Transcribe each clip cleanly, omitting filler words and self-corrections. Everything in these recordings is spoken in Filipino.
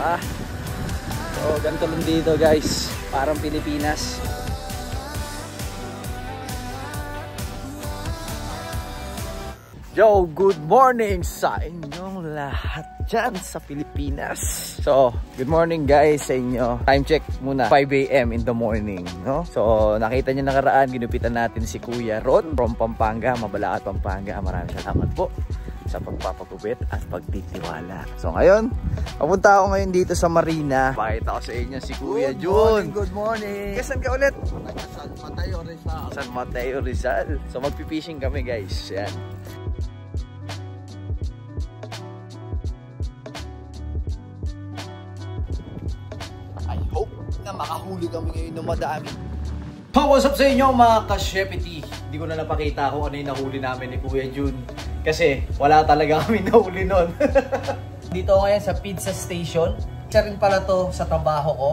Diba? So, ganito lang dito guys. Parang Pilipinas. Yo, good morning sa inyong lahat dyan sa Pilipinas. So, good morning guys sa inyo. Time check muna, 5 AM in the morning, no? So, nakita nyo nakaraan, ginupitan natin si Kuya Ron from Pampanga, Mabalacat, Pampanga. Maraming salamat po sa pagpapagupit at pagtitiwala. So, ngayon, papunta ako ngayon dito sa Marina. Pakita ko sa inyo si Kuya Jun. Good morning. Kasan ka ulit? San Mateo Rizal. San Mateo Rizal. So, magpipishing kami guys. Yan. Na makahuli kami ngayon ng madami. What's up sa inyo mga ka-Shepity? Hindi ko na napakita kung ano yung nahuli namin ni Kuya Jun. Kasi wala talaga kami nahuli nun. Dito ngayon sa pizza station. Isa rin pala to sa trabaho ko.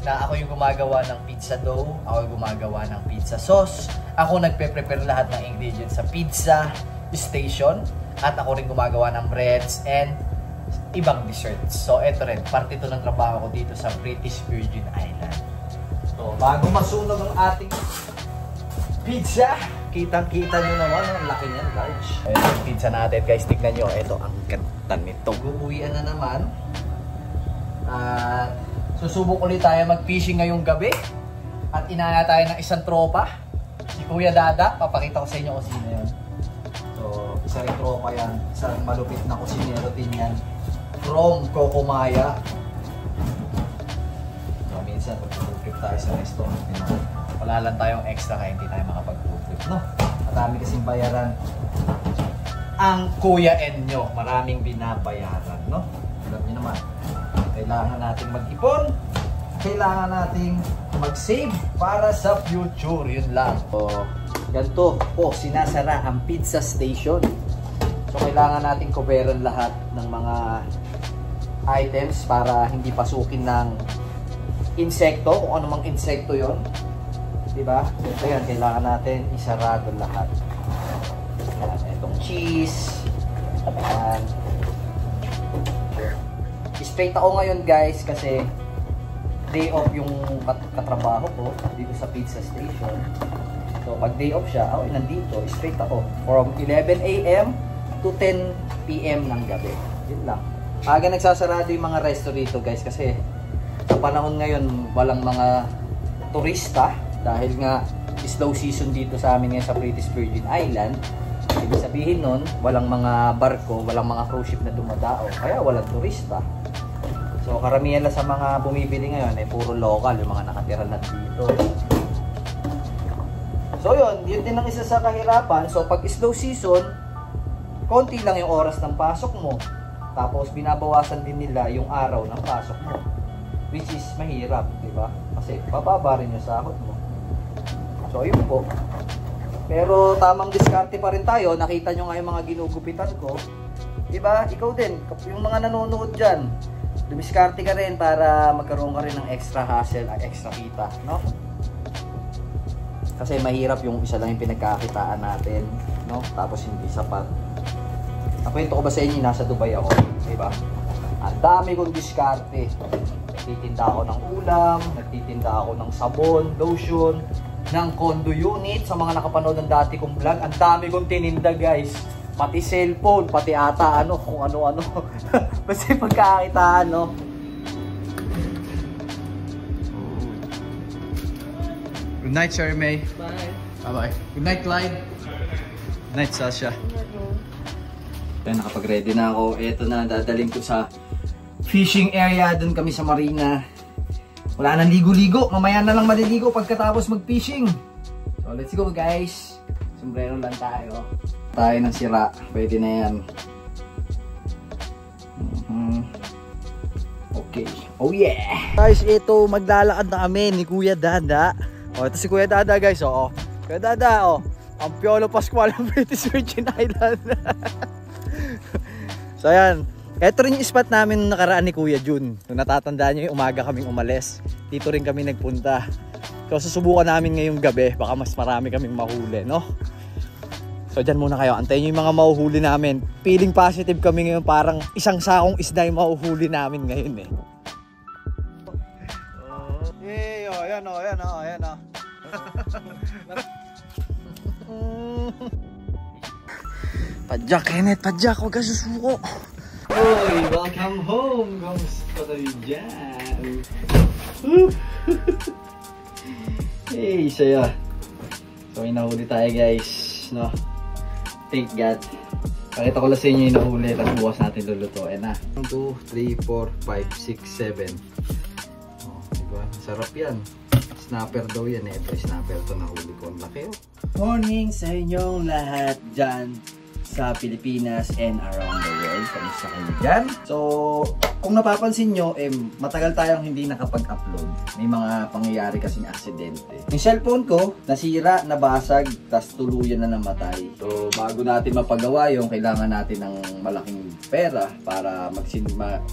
Na ako yung gumagawa ng pizza dough. Ako yung gumagawa ng pizza sauce. Ako nagpe-prepare lahat ng ingredients sa pizza station. At ako rin gumagawa ng breads and ibang desserts. So, eto rin. Parte ito ng trabaho ko dito sa British Virgin Island. So, bago masunog ang ating pizza, kitang-kita nyo naman. Ang laki niyan, large. Ayan yung pizza natin, guys. Tignan nyo. Ito, ang ganda nito. Gubuyan na naman. At susubok ulit tayo mag-fishing ngayong gabi. At inaya tayo ng isang tropa. Si Kuya Dada. Papakita ko sa inyo kung sino yun. So, isa rin tropa yan. Isang malupit na kusinero din yan. From Kokomaya. So, minsan mag-food trip tayo sa restaurant. Wala lang tayong extra kaya hindi tayo makapag-food trip, no? Marami kasing bayaran ang Kuya Enyo. Maraming binabayaran, no? Alam niyo naman, kailangan natin mag-ipon. Kailangan natin mag-save para sa future. Yun lang. So, ganito po sinasara ang pizza station. So, kailangan natin coveran lahat ng mga items para hindi pasukin ng insekto, kung ano mang insekto yon, diba? So yan, kailangan natin isarado lahat. Yan, itong cheese. Yan. Straight ako ngayon guys kasi day off yung katrabaho ko dito sa pizza station. So pag day off siya, ako nandito, straight ako from 11 AM to 10 PM ng gabi. Yun lang. Aga nagsasarado yung mga resto dito guys kasi sa panahon ngayon walang mga turista dahil nga slow season dito sa amin ngayon sa British Virgin Island. Ibig sabihin nun, walang mga barko, walang mga cruise ship na dumadao kaya walang turista. So karamihan na sa mga bumibili ngayon ay puro local, yung mga nakatira na dito. So yun din ang isa sa kahirapan. So pag slow season, konti lang yung oras ng pasok mo. Tapos binabawasan din nila yung araw ng pasok mo. Which is mahirap, di ba? Kasi bababa rin yung sahod mo. So yun po. Pero tamang diskarte pa rin tayo. Nakita nyo nga yung mga ginugupitan ko. Di ba? Ikaw din, yung mga nanonood dyan, dumiskarte ka rin para magkaroon ka rin ng extra hassle, extra kita, no? Kasi mahirap yung isa lang yung pinagkakitaan natin, no? Tapos hindi sapat. Nakwento ko ba sa inyo, nasa Dubai ako, diba? Ang dami kong diskarte. Nagtitinda ako ng ulam, nagtitinda ako ng sabon, lotion, ng condo unit. Sa mga nakapanood ng dati kong vlog, ang dami kong tininda guys. Pati cellphone, pati ata ano, kung ano-ano. Kasi pagkakitaan, no? Good night, Sir May. Bye. Bye-bye. Good night, Clyde. Good night, Sasha. Kaya nakapag-ready na ako. Ito na, dadaling ko sa fishing area. Doon kami sa Marina. Wala nang ligo-ligo. Mamaya na lang maliligo pagkatapos mag-fishing. So, let's go guys. Sombrero lang tayo. Tayo ng sira. Pwede na yan. Okay. Oh yeah! Guys, ito maglalakad na kami ni Kuya Dada. Oh, ito si Kuya Dada guys. Oh. Kuya Dada, oh. Ang Piolo Pascual ng British Virgin Island. So ayan, ito rin yung spot namin nung nakaraan ni Kuya Jun. Nung natatandaan nyo yung umaga kaming umalis, dito rin kami nagpunta. So susubukan namin ngayong gabi, baka mas marami kaming mahuli, no? So dyan muna kayo, antayin nyo yung mga mahuhuli namin. Feeling positive kami ngayon, parang isang sakong isda yung mahuhuli namin ngayon eh. Eh, oh, ayan, oh, ayan, oh, ayan, oh. Padjak, Kenneth, padjak, huwag ka susuko. Hoy, welcome home! Kamusta kayo dyan? Hey, saya. So, inahuli tayo guys, no? Thank God. Pakita ko lang sa inyo yung nahuli, tapos bukas natin lulutuin na. 1, 2, 3, 4, 5, 6, 7. Oh, diba? Sarap yan. Snapper daw yan eh. Ito snapper to nahuli ko. Ang laki oh. Morning sa inyong lahat dyan sa Pilipinas and around the world. Kamusta kayo dyan? So, kung napapansin nyo, matagal tayong hindi nakapag-upload. May mga pangyayari kasing aksidente. Yung cellphone ko, nasira, nabasag, tas tuluyan na namatay. So, bago natin mapagawa yung kailangan natin ng malaking pera para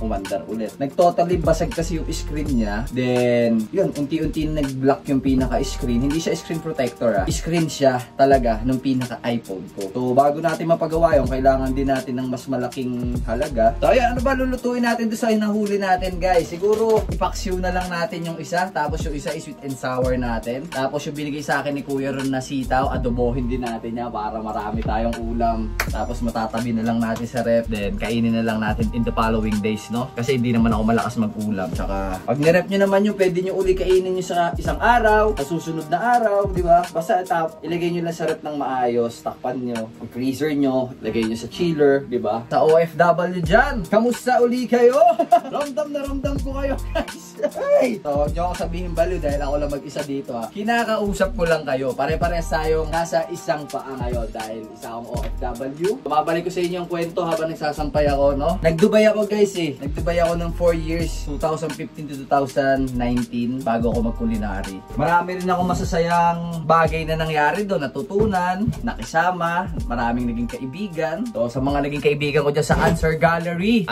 umandar ulit. Nag-totally basag kasi yung screen niya. Then, yun, unti-unti nag-block yung pinaka-screen. Hindi siya screen protector Screen siya talaga ng pinaka-iPhone ko. So, bago natin mapagawa yung kailangan din natin ng mas malaking halaga. So, ayan, ano ba lulutuin natin sa hinahuli natin guys? Siguro ipaksiw na lang natin yung isa, tapos yung isa is sweet and sour natin, tapos yung binigay sa akin ni Kuya Ron na sitaw, adobohin din natin yan para marami tayong ulam, tapos matatabi na lang natin sa ref, then kainin na lang natin in the following days, no? Kasi hindi naman ako malakas mag-ulam, tsaka pag nirep nyo naman yung pwede nyo uli kainin nyo sa isang araw, sa susunod na araw, di ba? Basta ilagay nyo lang sa ref ng maayos, takpan nyo, ang freezer nyo, ilagay nyo sa chiller, di ba? Sa OFW dyan, kamusta uli kayo? Ramdam na ramdam ko kayo guys. Ay! So, huwag nyo ako sabihin baliw dahil ako lang mag-isa dito Kinakausap ko lang kayo. Pare-parehas tayong nasa isang paa ngayon dahil isa akong OFW. Mabalik ko sa inyo yung kwento habang nagsasampay ako, no? Nag-Dubai ako guys Nag-Dubai ako ng 4 years, 2015 to 2019 bago ako mag-culinary. Marami rin ako masasayang bagay na nangyari doon, natutunan, nakisama, maraming naging kaibigan. So, sa mga naging kaibigan ko dyan sa Answer Gallery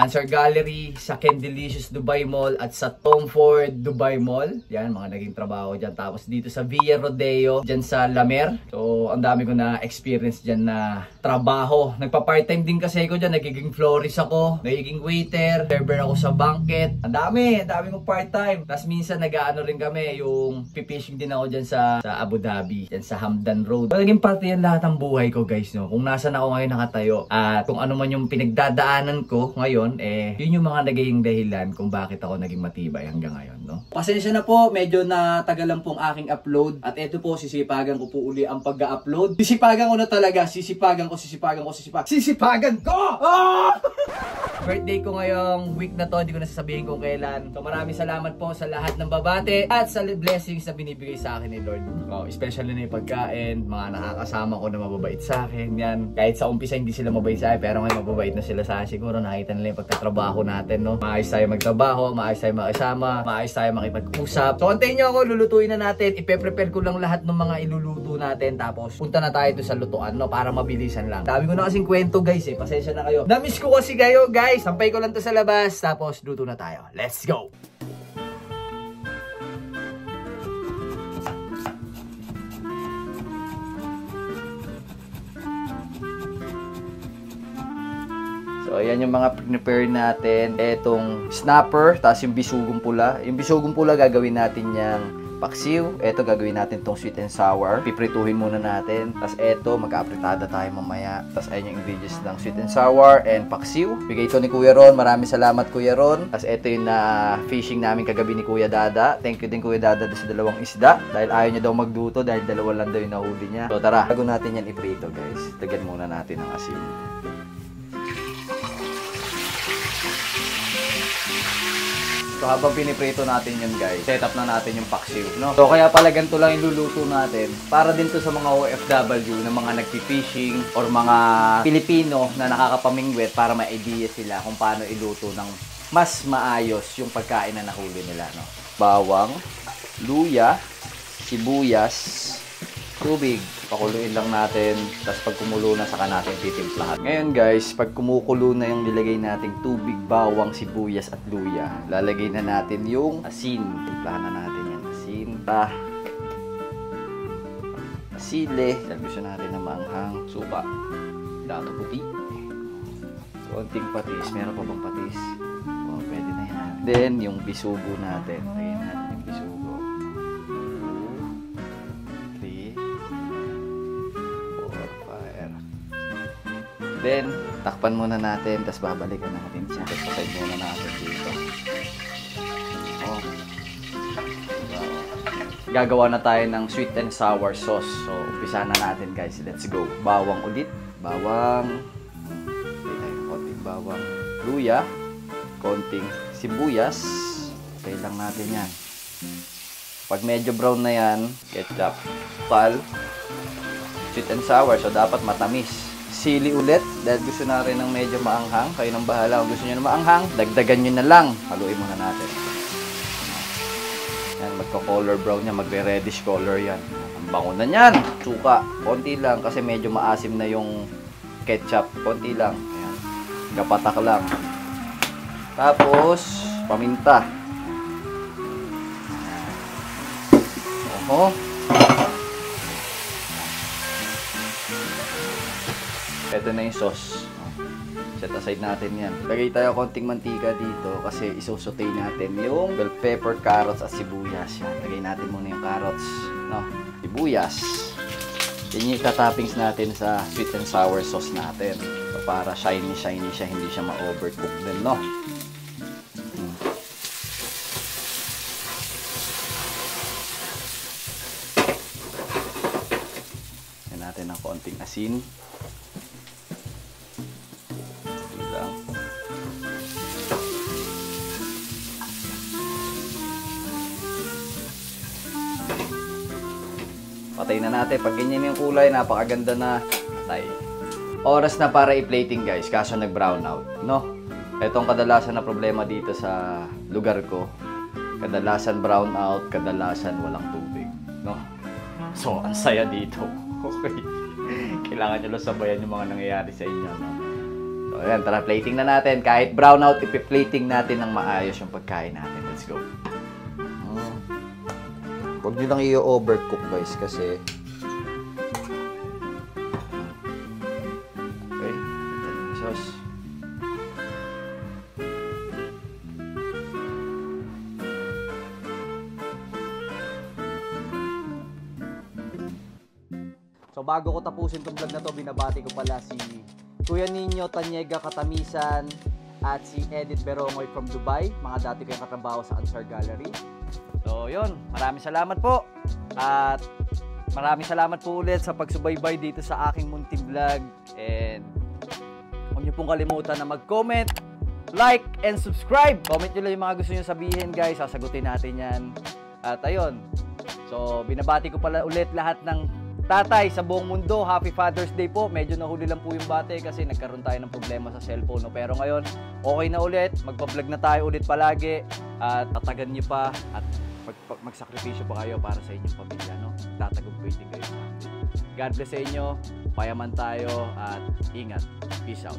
sa Candelicious Dubai Mall at sa Tom Ford Dubai Mall. Yan, mga naging trabaho dyan. Tapos dito sa Villa Rodeo, dyan sa La Mer. So, ang dami ko na experience dyan na trabaho. Nagpa-part-time din kasi ako dyan. Nagiging florist ako, nagiging waiter, server ako sa banquet. Ang dami kong part-time. Tapos minsan nag-aano rin kami, yung fishing din ako dyan sa Abu Dhabi, dyan sa Hamdan Road. So, naging parte yan lahat ng buhay ko guys, no? Kung nasan ako ngayon nakatayo at kung ano man yung pinagdadaanan ko ngayon, yun yung mga naging dahilan kung bakit ako naging matibay hanggang ngayon, no? Pasensya na po, medyo natagal lang pong aking upload at eto po, sisipagan ko po uli ang pag-upload. Sisipagan ko na talaga, sisipagan ko! Ah! Birthday ko ngayong week na to, hindi ko na sasabihin kung kailan. So maraming salamat po sa lahat ng babate at sa blessings na binibigay sa akin ni Lord. Especially na yung pagkain, mga nakakasama ko na mababait sa akin, yan. Kahit sa umpisa hindi sila mabait sa akin, pero ngayon mababait na sila sa akin. Siguro nakita nila yung pagtatrabaho natin, no? Maayos tayo magtrabaho, maayos tayo makisama, maayos tayo makipag-usap. So antayin nyo ako, lulutuin na natin. Ipe-prepare ko lang lahat ng mga iluluto natin. Tapos punta na tayo sa lutuan, no? Para mabilisan lang. Dami ko na kasing kwento guys pasensya na kayo. Namiss ko kasi kayo guys. Sampay ko lang to sa labas. Tapos luto na tayo. Let's go! So, ayan yung mga prepare natin. Etong snapper, tapos yung bisugong pula. Yung bisugong pula gagawin natin yung paksiw. Eto gagawin natin tong sweet and sour. Piprituhin muna natin. Tapos eto, mag-apritada tayo mamaya. Tapos ayan yung ingredients ng sweet and sour and paksiw. Bigay ito ni Kuya Ron. Maraming salamat Kuya Ron. Tapos eto yung fishing namin kagabi ni Kuya Dada. Thank you din Kuya Dada sa dalawang isda. Dahil ayaw niya daw magduto dahil dalawa lang daw yung nahuli niya. So tara, bago natin yan iprito guys. Lagyan muna natin ng asin. So habang piniprito natin yun guys, set up na natin yung paksiw, no? So kaya pala ganito lang iluluto natin para din to sa mga OFW na mga nagpi-fishing or mga Pilipino na nakakapamingwit para may idea sila kung paano iluto ng mas maayos yung pagkain na nahuli nila, no? Bawang, luya, sibuyas, tubig. Pakuluin lang natin. Tapos pag kumulo na, saka natin titimplahan. Ngayon guys, pag kumukulo na yung nilagay nating tubig, bawang, sibuyas at luya, lalagay na natin yung asin. Timplahan na natin yung asin. Sile. Gusto natin na maanghang. Suka. Dato puti. Konting patis. Meron pa bang patis? Oh, pwede na yan. Then, yung bisugo natin. Lagyan natin yung bisugo. Then, takpan muna natin, tapos babalikan natin siya. Tapos pasay muna natin dito. Oh. Gagawa na tayo ng sweet and sour sauce. So, umpisa na natin guys. Let's go. Bawang ulit. Bawang. Konting bawang. Luya. Konting sibuyas. Okay lang natin yan. Pag medyo brown na yan, ketchup. Pal. Sweet and sour. So, dapat matamis. Sili ulit, dahil gusto na rin ng medyo maanghang. Kayo nang bahala kung gusto nyo na maanghang, dagdagan nyo na lang. Haluin muna natin. Yan, magka-color brown yan, magre-reddish color yan. Ang bango na yan. Suka, konti lang kasi medyo maasim na yung ketchup. Konti lang. Ayan. Kapatak lang. Tapos, paminta. Oho. Ito na yung sauce. Set aside natin yan. Lagay tayo konting mantika dito kasi isusutay natin yung bell pepper, carrots at sibuyas. Yan. Lagay natin muna yung carrots. No? Sibuyas. Yan yung toppings natin sa sweet and sour sauce natin. So, para shiny siya, hindi siya ma-overcook din, no? Yan natin ng konting asin. Patay na natin. Pag ganyan yung kulay, napakaganda na. Patay. Oras na para i-plating guys, kaso nag-brown out, no? Itong kadalasan na problema dito sa lugar ko. Kadalasan brown out, kadalasan walang tubig, no? So, ang saya dito. Okay. Kailangan nyo lang sabayan yung mga nangyayari sa inyo, no? So, ayan, tara, plating na natin. Kahit brown out, ipi-plating natin ng maayos yung pagkain natin. Let's go. Huwag nyo lang i-overcook guys kasi okay, ito yung sauce. So bago ko tapusin itong vlog na to, binabati ko pala si Kuya Nino Tanyega Katamisan at si Edith Berongoy from Dubai. Mga dati ko yung katrabaho sa Ansar Gallery. So yun, maraming salamat po. At maraming salamat po ulit sa pagsubaybay dito sa aking munting vlog. And huwag niyo pong kalimutan na mag-comment, like, and subscribe. Comment nyo lang yung mga gusto nyo sabihin guys. Sasagutin natin yan. At ayun. So binabati ko pala ulit lahat ng tatay sa buong mundo. Happy Father's Day po. Medyo nahuli lang po yung bate kasi nagkaroon tayo ng problema sa cellphone. No? Pero ngayon, okay na ulit. Magpa-vlog na tayo ulit palagi. At tatagan nyo pa. At magsakripisyo pa kayo para sa inyong pamilya, no? Tatagumpay din kayo. God bless sa inyo, payaman tayo, at ingat. Peace out.